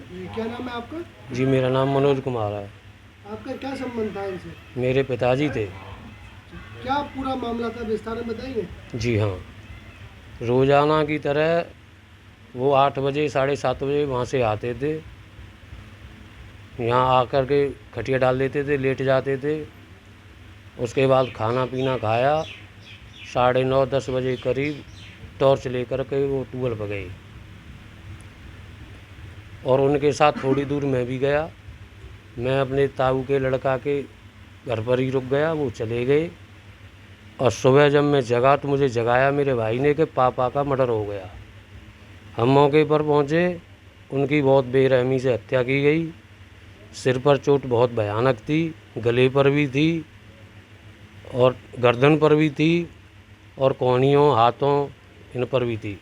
जी, क्या नाम है आपका? जी मेरा नाम मनोज कुमार है। आपका क्या संबंध था इनसे? मेरे पिताजी थे। क्या पूरा मामला था, विस्तार में बताइए। जी हाँ, रोज़ाना की तरह वो 8 बजे 7:30 बजे वहाँ से आते थे। यहाँ आकर के खटिया डाल देते थे, लेट जाते थे। उसके बाद खाना पीना खाया, 9:30 10 बजे करीब टॉर्च लेकर के वो टूअल पर गए और उनके साथ थोड़ी दूर मैं भी गया। मैं अपने ताऊ के लड़का के घर पर ही रुक गया, वो चले गए। और सुबह जब मैं जगा तो मुझे जगाया मेरे भाई ने कि पापा का मर्डर हो गया। हम मौके पर पहुँचे, उनकी बहुत बेरहमी से हत्या की गई। सिर पर चोट बहुत भयानक थी, गले पर भी थी और गर्दन पर भी थी और कोहनियों हाथों इन पर भी थी।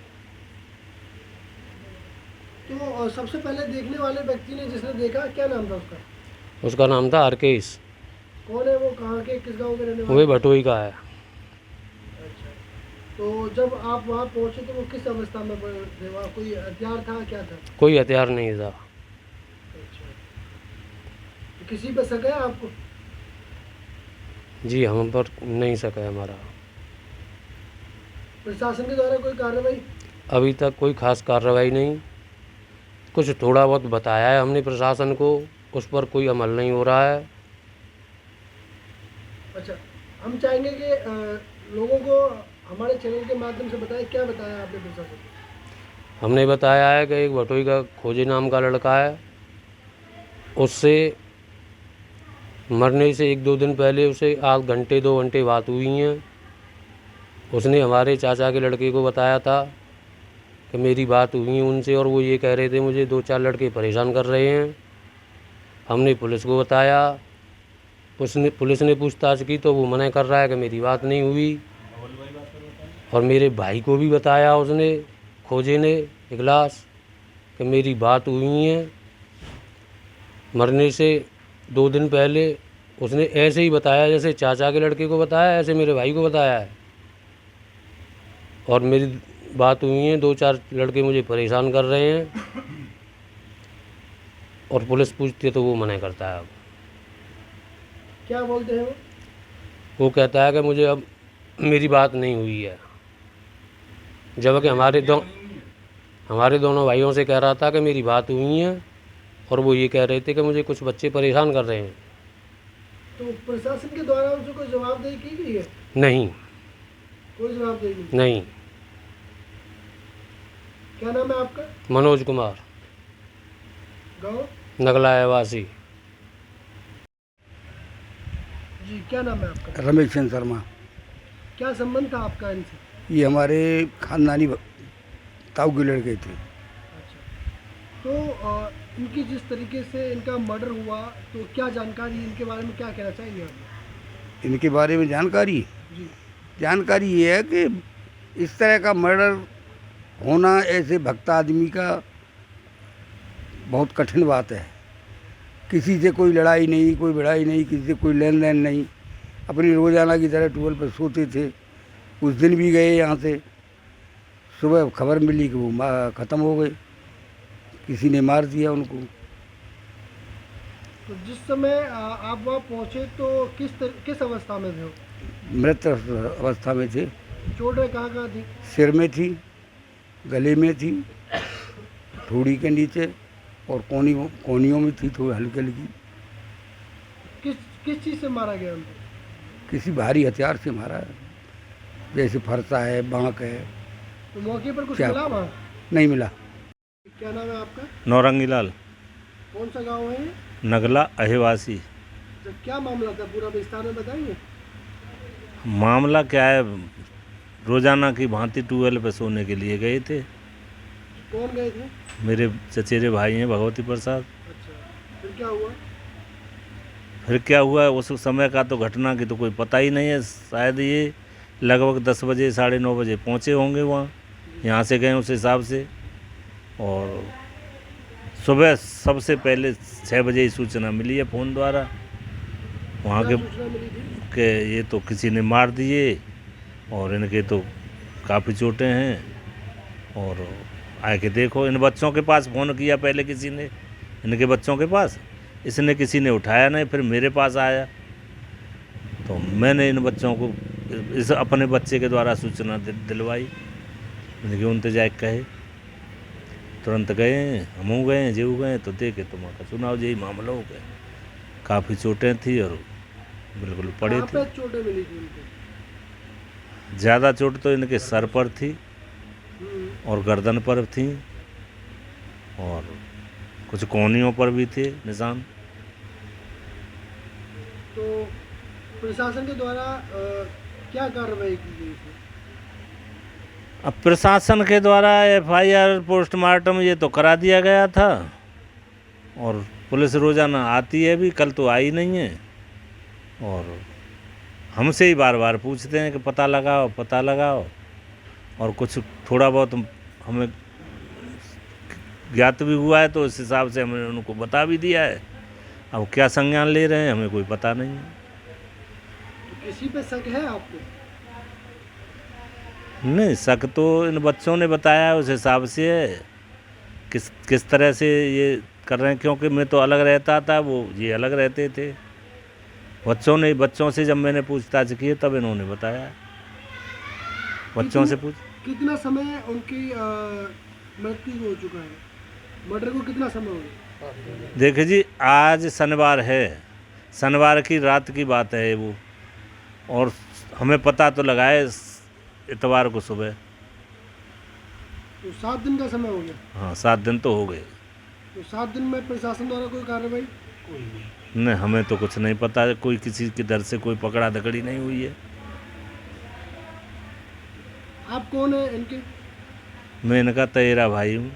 तो सबसे पहले देखने वाले व्यक्ति ने जिसने देखा, क्या नाम था उसका? उसका नाम था हरकेश। कौन है वो, कहाँ के, किस गांव के रहने वो वाले? भटोई का है। अच्छा। तो जब आप वहाँ पहुँचे तो वो किस अवस्था में थे? वहाँ कोई हथियार था, क्या था? कोई हथियार नहीं था। अच्छा। तो किसी पे शक है आपको? जी हम पर नहीं सका हमारा। प्रशासन के द्वारा कोई कार्रवाई? अभी तक कोई खास कार्रवाई नहीं। कुछ थोड़ा बहुत बताया है हमने प्रशासन को, उस पर कोई अमल नहीं हो रहा है। अच्छा, हम चाहेंगे कि लोगों को हमारे चैनल के माध्यम से बताएं, क्या बताया आपने प्रशासन को? हमने बताया है कि एक भटोई का खोजे नाम का लड़का है, उससे मरने से 1-2 दिन पहले उसे आध घंटे 2 घंटे बात हुई हैं। उसने हमारे चाचा के लड़के को बताया था कि मेरी बात हुई है उनसे और वो ये कह रहे थे मुझे 2-4 लड़के परेशान कर रहे हैं। हमने पुलिस को बताया, पुलिस ने पूछताछ की तो वो मना कर रहा है कि मेरी बात नहीं हुई। और मेरे भाई को भी बताया उसने, खोजे ने इखलास, कि मेरी बात हुई है मरने से 2 दिन पहले। उसने ऐसे ही बताया जैसे चाचा के लड़के को बताया, ऐसे मेरे भाई को बताया है। और मेरी बात हुई है, 2-4 लड़के मुझे परेशान कर रहे हैं। और पुलिस पूछती है तो वो मना करता है। अब क्या बोलते हैं वो? वो कहता है कि मुझे अब मेरी बात नहीं हुई है, जबकि हमारे दोनों भाइयों से कह रहा था कि मेरी बात हुई है और वो ये कह रहे थे कि मुझे कुछ बच्चे परेशान कर रहे हैं। तो प्रशासन के द्वारा उनसे कोई जवाबदेही की गई है? नहीं। कोई जवाबदेही नहीं। नहीं। क्या नाम है आपका? मनोज कुमार, गाँव? नगला वासी। जी, क्या नाम है आपका? रमेश चंद्र शर्मा। क्या संबंध था आपका इनसे? ये हमारे खानदानी ताऊ के लड़के थे। अच्छा। तो इनकी जिस तरीके से इनका मर्डर हुआ, तो क्या जानकारी इनके बारे में, क्या कहना चाहेंगे आप? इनके बारे में जानकारी जी। जानकारी ये है कि इस तरह का मर्डर होना ऐसे भक्त आदमी का बहुत कठिन बात है। किसी से कोई लड़ाई नहीं, कोई भिड़ाई नहीं, किसी से कोई लेन देन नहीं, अपनी रोज़ाना की तरह टूअल पर सोते थे। उस दिन भी गए यहाँ से, सुबह खबर मिली कि वो ख़त्म हो गए, किसी ने मार दिया उनको। तो जिस समय आप वहाँ पहुँचे तो किस अवस्था में थे वो? मृत अवस्था में थे। चोटें कहाँ कहाँ थी? सिर में थी, गले में थी, ठोड़ी के नीचे और कोनियों में थी थोड़ी हल्की हल्की। किस किस चीज़ से मारा गया उनको? किसी भारी हथियार से मारा है, जैसे फरसा है, बांक है। तो मौके पर कुछ क्या मिला वहाँ? नहीं मिला। क्या नाम है आपका? नौरंगी लाल, कौन सा गांव है ये? नगला अहिवासी। तो क्या मामला था, पूरा विस्तार में बताइए। मामला क्या है, रोज़ाना की भांति ट्यूबवेल पे सोने के लिए गए थे। कौन गए थे? मेरे चचेरे भाई हैं भगवती प्रसाद। अच्छा, फिर क्या हुआ? फिर क्या हुआ उस समय का तो घटना की तो कोई पता ही नहीं है। शायद ये लगभग 10 बजे 9:30 बजे पहुँचे होंगे वहाँ, यहाँ से गए उस हिसाब से। और सुबह सबसे पहले 6 बजे ही सूचना मिली है फ़ोन द्वारा वहाँ क्या के सूचना मिली थी? कि ये तो किसी ने मार दिए और इनके तो काफ़ी चोटें हैं। और आके देखो, इन बच्चों के पास फ़ोन किया पहले किसी ने इनके बच्चों के पास। इसने किसी ने उठाया नहीं, फिर मेरे पास आया तो मैंने इन बच्चों को इस अपने बच्चे के द्वारा सूचना दिलवाई। मैंने कि उनते जाए कहे, तुरंत गए, हम गए, जीव गए तो देखे तो माँ का चुनाव यही मामला हो गया। काफ़ी चोटें थी और बिल्कुल पड़े कहाँ थे। पे चोटें मिली थी उनको? ज़्यादा चोट तो इनके सर पर थी और गर्दन पर थी और कुछ कोहनियों पर भी थे निशान। तो प्रशासन के द्वारा क्या कार्रवाई की गई थी? अब प्रशासन के द्वारा एफआईआर पोस्टमार्टम ये तो करा दिया गया था और पुलिस रोज़ाना आती है भी, कल तो आई नहीं है और हमसे ही बार बार पूछते हैं कि पता लगाओ पता लगाओ, और कुछ थोड़ा बहुत हमें ज्ञात भी हुआ है तो उस हिसाब से हमने उनको बता भी दिया है। अब क्या संज्ञान ले रहे हैं हमें कोई पता नहीं है। तो किसी पे शक है आपको? नहीं, शक तो इन बच्चों ने बताया उस हिसाब से है। किस तरह से ये कर रहे हैं, क्योंकि मैं तो अलग रहता था, वो ये अलग रहते थे। बच्चों से जब मैंने पूछताछ की तब इन्होंने बताया। बच्चों से पूछ कितना समय उनकी मृत्यु हो चुका है? मर्डर को कितना समय हो गया? देखिए जी, आज शनिवार है, शनिवार की रात की बात है वो, और हमें पता तो लगा है इतवार को सुबह। तो 7 दिन का समय हो गया। हाँ, 7 दिन तो हो गए। तो 7 दिन में प्रशासन द्वारा कोई कार्रवाई? नहीं, हमें तो कुछ नहीं पता, कोई किसी के दर से कोई पकड़ा दकड़ी नहीं हुई है। आप कौन है इनके? मैं इनका तेरा भाई हूँ।